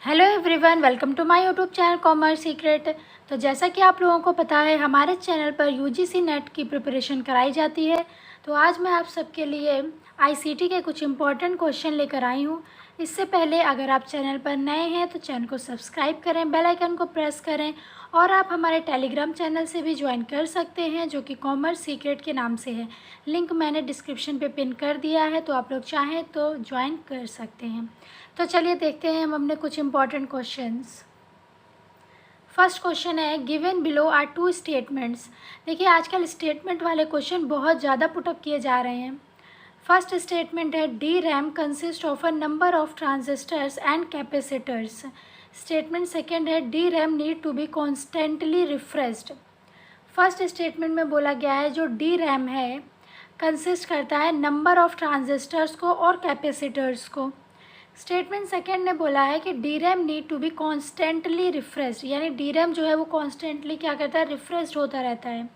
Hello everyone, welcome to my YouTube channel commerce secret. तो जैसा कि आप लोगों को पता है, हमारे चैनल पर यूजीसी नेट की प्रिपरेशन कराई जाती है। तो आज मैं आप सबके लिए आईसीटी के कुछ इम्पॉर्टेंट क्वेश्चन लेकर आई हूँ। इससे पहले अगर आप चैनल पर नए हैं तो चैनल को सब्सक्राइब करें, बेल आइकन को प्रेस करें और आप हमारे टेलीग्राम चैनल से भी ज्वाइन कर सकते हैं, जो कि कॉमर्स सीक्रेट के नाम से है। लिंक मैंने डिस्क्रिप्शन पे पिन कर दिया है, तो आप लोग चाहें तो ज्वाइन कर सकते हैं। तो चलिए देखते हैं हम अपने कुछ इम्पॉर्टेंट क्वेश्चंस। फर्स्ट क्वेश्चन है, given below are two statements. देखिए, आजकल स्टेटमेंट वाले क्वेश्चन बहुत ज़्यादा पुटअप किए जा रहे हैं। फर्स्ट स्टेटमेंट है, DRAM consist of a number of transistors and capacitors. Statement second है, D RAM need to be constantly refreshed. First statement में बोला गया है जो डी रैम है कंसिस्ट करता है नंबर ऑफ ट्रांजिस्टर्स को और कैपेसिटर्स को। स्टेटमेंट सेकेंड ने बोला है कि D RAM need to be constantly refreshed, यानी डी रैम जो है वो कॉन्स्टेंटली क्या करता है, रिफ्रेश्ड होता रहता है,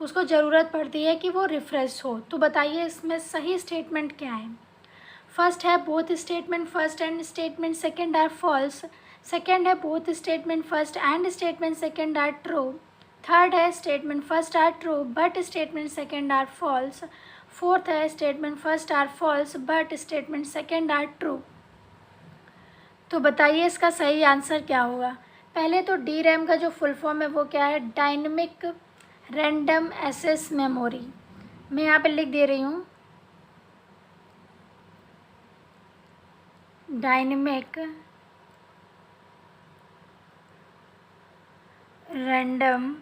उसको ज़रूरत पड़ती है कि वो रिफ्रेश हो। तो बताइए इसमें सही स्टेटमेंट क्या है। फर्स्ट है, both statement first and statement second are false. Second है, both statement first and statement second are true. Third है, statement first are true but statement second are false. Fourth है, statement first are false but statement second are true. तो बताइए इसका सही answer क्या होगा। पहले तो डी रैम का जो फुल फॉर्म है वो क्या है, डायनेमिक रैंडम एक्सेस मेमोरी। मैं यहाँ पे लिख दे रही हूँ, डायनेमिक रैंडम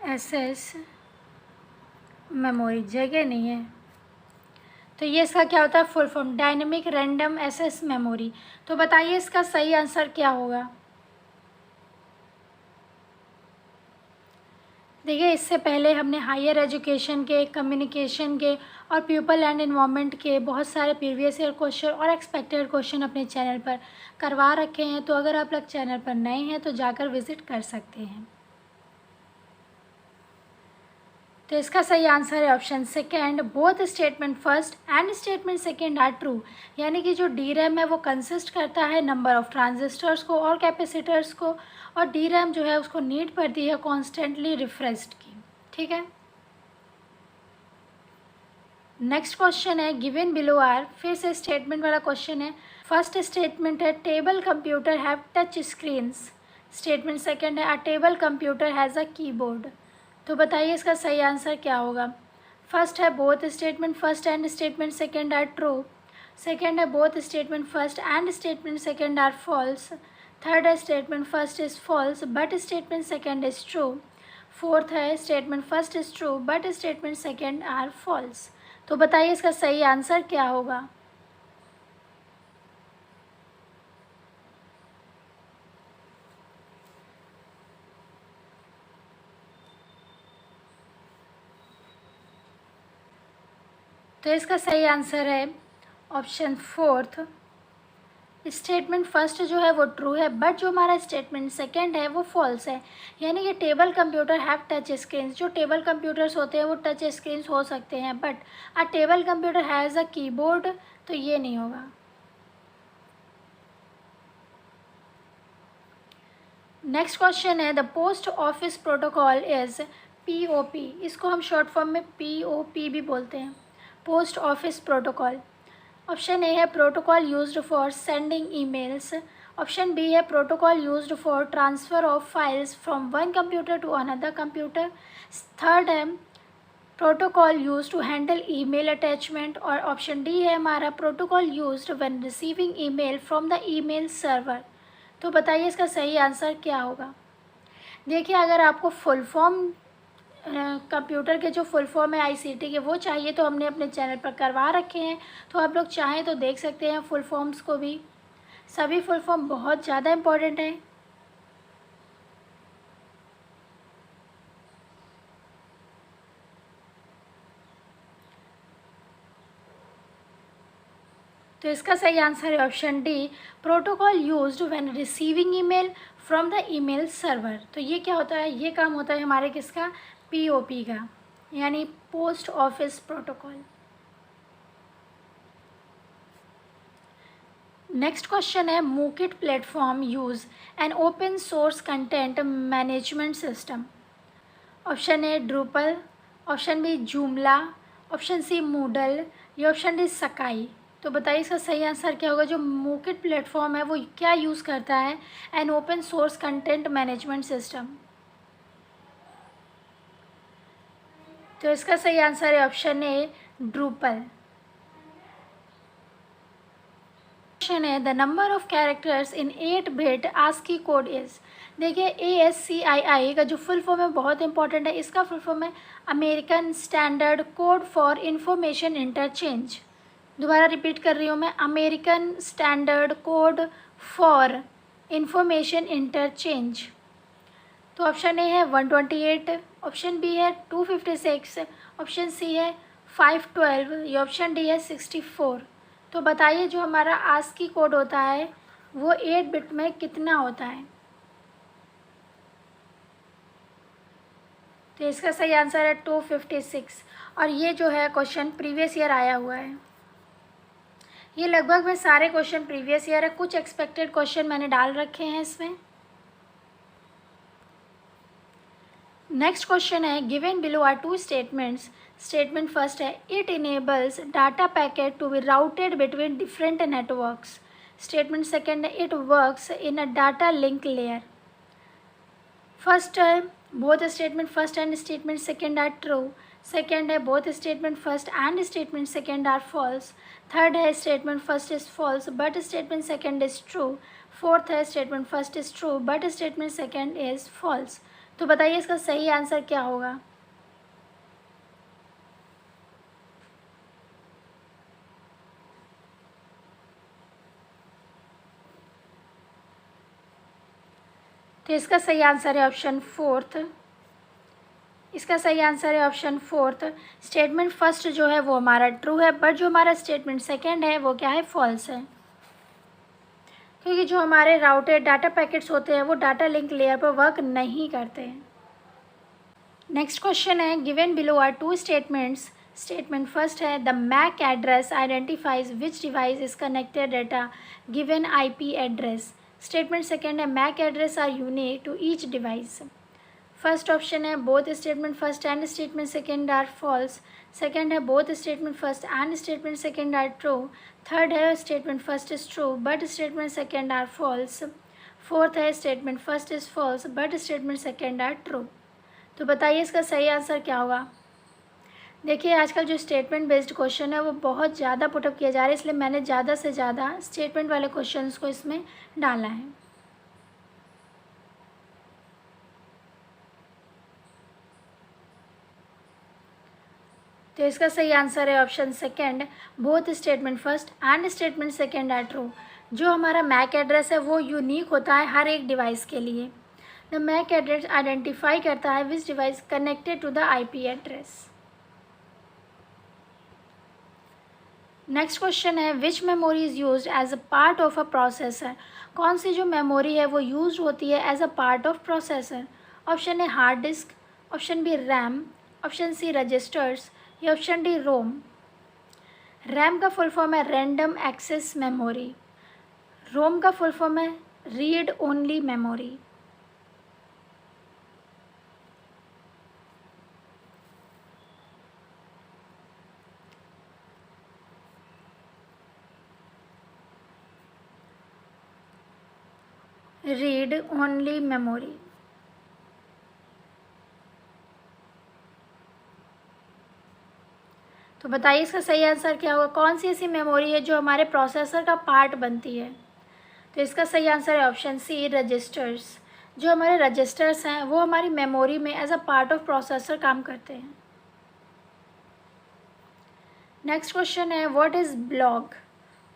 एक्सेस मेमोरी, जगह नहीं है तो ये इसका क्या होता है, full form dynamic random access memory. तो बताइए इसका सही आंसर क्या होगा। देखिए, इससे पहले हमने हायर एजुकेशन के, कम्युनिकेशन के और पीपल एंड एनवायरनमेंट के बहुत सारे प्रीवियस ईयर क्वेश्चन और एक्सपेक्टेड क्वेश्चन अपने चैनल पर करवा रखे हैं। तो अगर आप लोग चैनल पर नए हैं तो जाकर विज़िट कर सकते हैं। तो इसका सही आंसर है option second, both statement first and statement second are true. यानी कि जो डी रैम है वो कंसिस्ट करता है नंबर ऑफ ट्रांजिस्टर्स को और कैपेसिटर्स को, और डी रैम जो है उसको नीड पड़ती है कॉन्स्टेंटली रिफ्रेश्ड की। ठीक है। नेक्स्ट क्वेश्चन है, गिवन बिलो आर, फिर से स्टेटमेंट वाला क्वेश्चन है। फर्स्ट स्टेटमेंट है, table computer have touch screens. Statement second है, a table computer has a keyboard. तो बताइए इसका सही आंसर क्या होगा। फर्स्ट है, both statement first and statement second are true. Second है, both statement first and statement second are false. Third है, statement first is false but statement second is true. Fourth है, statement first is true but statement second are false. तो बताइए इसका सही answer क्या होगा। तो इसका सही आंसर है ऑप्शन फोर्थ, स्टेटमेंट फर्स्ट जो है वो ट्रू है बट जो हमारा स्टेटमेंट सेकंड है वो फॉल्स है। यानी कि table computer have touch screen, जो टेबल कंप्यूटर्स होते हैं वो टच स्क्रीन हो सकते हैं, but a table computer has a keyboard, तो ये नहीं होगा। नेक्स्ट क्वेश्चन है, the post office protocol is POP। इसको हम शॉर्ट फॉर्म में POP भी बोलते हैं, post office protocol. Option A है, protocol used for sending emails. Option B है, protocol used for transfer of files from one computer to another computer. Third है, protocol used to handle email attachment. और option D है हमारा, protocol used when receiving email from the email server. तो बताइए इसका सही answer क्या होगा। देखिए, अगर आपको फुल फॉर्म कंप्यूटर के जो फुल फॉर्म है आईसीटी के वो चाहिए तो हमने अपने चैनल पर करवा रखे हैं, तो आप लोग चाहें तो देख सकते हैं फुल फॉर्म्स को भी। सभी फुल फॉर्म बहुत ज़्यादा इम्पोर्टेंट है। तो इसका सही आंसर है option D, protocol used when receiving email from the email server. तो ये क्या होता है, ये काम होता है हमारे किसका, POP का, यानी post office protocol. Next question है, मूकिट platform use an open source content management system. Option A Drupal, option B Joomla, option C Moodle या ऑप्शन डी सकाई। तो बताइए इसका सही आंसर क्या होगा। जो मूकिट प्लेटफॉर्म है वो क्या यूज़ करता है, an open source content management system. तो इसका सही आंसर है ऑप्शन ए ड्रूपल। क्वेश्चन है, the number of characters in 8-बिट ASCII कोड इज। देखिए ASCII का जो फुल फॉर्म है बहुत इंपॉर्टेंट है। इसका फुल फॉर्म है American standard code for information interchange. दोबारा रिपीट कर रही हूँ मैं, American standard code for information interchange. तो ऑप्शन ए है 128, ऑप्शन बी है 256, ऑप्शन सी है 512 या ऑप्शन डी है 64। तो बताइए जो हमारा ASCII कोड होता है वो 8-बिट में कितना होता है। तो इसका सही आंसर है 256। और ये जो है क्वेश्चन प्रीवियस ईयर आया हुआ है। ये लगभग में सारे क्वेश्चन प्रीवियस ईयर है, कुछ एक्सपेक्टेड क्वेश्चन मैंने डाल रखे हैं इसमें। नेक्स्ट क्वेश्चन है, given below are 2 statements. Statement first है, it enables data packet to be routed between different networks. Statement second है, it works in a data link layer. First है, both statement first and statement second are true. Second है, both statement first and statement second are false. Third है, statement first is false but statement second is true. Fourth है, statement first is true but statement second is false. तो बताइए इसका सही answer क्या होगा। तो इसका सही आंसर है ऑप्शन फोर्थ। इसका सही आंसर है ऑप्शन फोर्थ। स्टेटमेंट फर्स्ट जो है वो हमारा ट्रू है, बट जो हमारा स्टेटमेंट सेकेंड है वो क्या है, फॉल्स है। क्योंकि जो हमारे राउटेड डाटा पैकेट्स होते हैं वो डाटा लिंक लेयर पर वर्क नहीं करते हैं। नेक्स्ट क्वेश्चन है, given below are 2 statements. Statement first है, the MAC address identifies which device is connected data given IP address. Statement second है, MAC address are unique to each device. First option है, both statement first and statement second are false. Second है, both statement first and statement second are true. Third है, statement first is true but statement second are false. Fourth है, statement first is false but statement second are true. तो बताइए इसका सही answer क्या होगा। देखिए आजकल जो स्टेटमेंट बेस्ड क्वेश्चन है वो बहुत ज़्यादा पुटअप किया जा रहा है, इसलिए मैंने ज़्यादा से ज़्यादा स्टेटमेंट वाले क्वेश्चंस को इसमें डाला है। तो इसका सही आंसर है option second, both statement first and statement second are true. जो हमारा मैक एड्रेस है वो यूनिक होता है हर एक डिवाइस के लिए। द मैक एड्रेस आइडेंटिफाई करता है which device connected to the IP address. Next question है, which memory is used as a part of a processor. कौन सी जो मेमोरी है वो यूज होती है as a part of processor. Option A hard disk, option B RAM, option C registers या option D ROM. RAM का full form है रैंडम एक्सेस मेमोरी। रोम का फुल फॉर्म है read only memory. Read only memory. तो बताइए इसका सही answer क्या होगा। कौन सी ऐसी मेमोरी है जो हमारे प्रोसेसर का पार्ट बनती है। तो इसका सही आंसर है ऑप्शन सी रजिस्टर्स। जो हमारे रजिस्टर्स हैं वो हमारी मेमोरी में as a part of processor काम करते हैं। नेक्स्ट क्वेश्चन है, what is blog.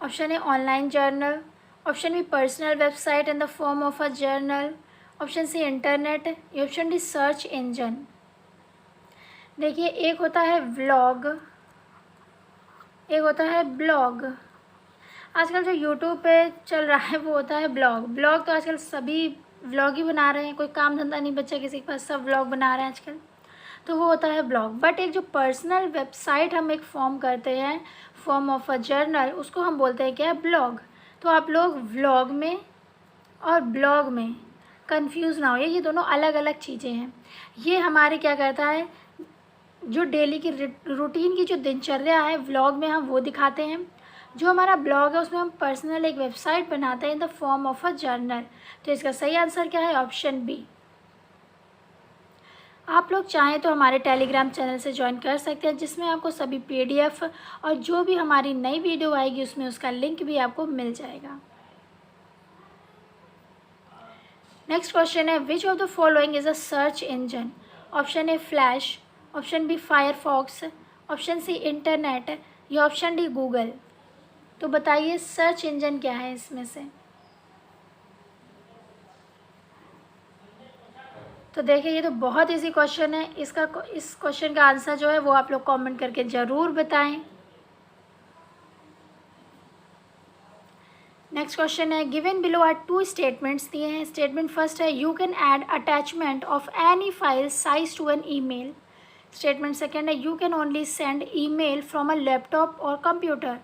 Option A online journal, option B personal website in the form of a journal, option C internet या ऑप्शन डी सर्च इंजन। देखिए एक होता है vlog, एक होता है ब्लॉग। आजकल जो यूट्यूब पे चल रहा है वो होता है ब्लॉग। ब्लॉग तो आजकल सभी व्लॉग ही बना रहे हैं, कोई काम धंधा नहीं बचा किसी के पास, सब व्लॉग बना रहे हैं आजकल। तो वो होता है ब्लॉग। बट एक जो पर्सनल वेबसाइट हम एक फॉर्म करते हैं, फॉर्म ऑफ अ जर्नल, उसको हम बोलते हैं क्या है, ब्लॉग। तो आप लोग व्लॉग में और ब्लॉग में कंफ्यूज ना हो, ये दोनों अलग अलग चीज़ें हैं। ये हमारे क्या करता है, जो डेली की रूटीन की जो दिनचर्या है व्लॉग में हम वो दिखाते हैं। जो हमारा ब्लॉग है उसमें हम पर्सनल एक वेबसाइट बनाते हैं इन the form of a journal. तो इसका सही आंसर क्या है, ऑप्शन बी। आप लोग चाहें तो हमारे टेलीग्राम चैनल से ज्वाइन कर सकते हैं, जिसमें आपको सभी PDF और जो भी हमारी नई वीडियो आएगी उसमें उसका लिंक भी आपको मिल जाएगा। नेक्स्ट क्वेश्चन है, which of the following is a search engine. Option A flash, option B Firefox, option C internet या ऑप्शन डी गूगल। तो बताइए सर्च इंजन क्या है इसमें से। तो देखिए ये तो बहुत इजी क्वेश्चन है। इस क्वेश्चन का आंसर जो है वो आप लोग कमेंट करके ज़रूर बताएं। नेक्स्ट क्वेश्चन है, गिवन बिलो आर 2 स्टेटमेंट्स दिए हैं। स्टेटमेंट फर्स्ट है, you can add attachment of any file size to an email. Statement second है, you can only send email from a laptop और कंप्यूटर।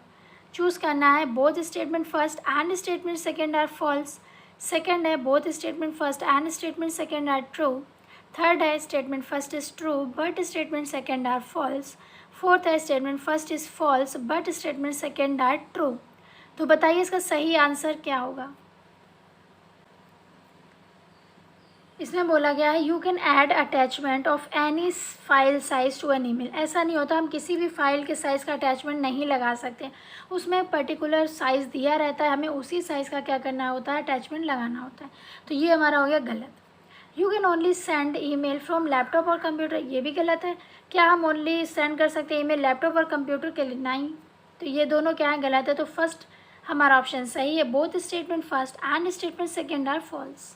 चूज़ करना है, both statement first and statement second are false. Second है, both statement first and statement second are true. Third है, statement first is true but statement second are false. Fourth है, statement first is false but statement second are true. तो बताइए इसका सही answer क्या होगा। इसमें बोला गया है you can add attachment of any file size to an email. ऐसा नहीं होता, हम किसी भी फाइल के साइज़ का अटैचमेंट नहीं लगा सकते। उसमें पर्टिकुलर साइज़ दिया रहता है, हमें उसी साइज़ का क्या करना होता है, अटैचमेंट लगाना होता है। तो ये हमारा हो गया गलत। You can only send email from laptop और कंप्यूटर, ये भी गलत है। क्या हम ओनली सेंड कर सकते हैं ईमेल लैपटॉप और कंप्यूटर के लिए, नहीं। तो ये दोनों क्या है, गलत है। तो फर्स्ट हमारा ऑप्शन सही है, both statement first and statement second are false.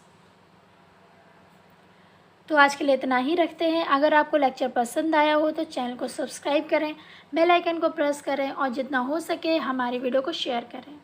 तो आज के लिए इतना ही रखते हैं। अगर आपको लेक्चर पसंद आया हो तो चैनल को सब्सक्राइब करें, बेल आइकन को प्रेस करें और जितना हो सके हमारी वीडियो को शेयर करें।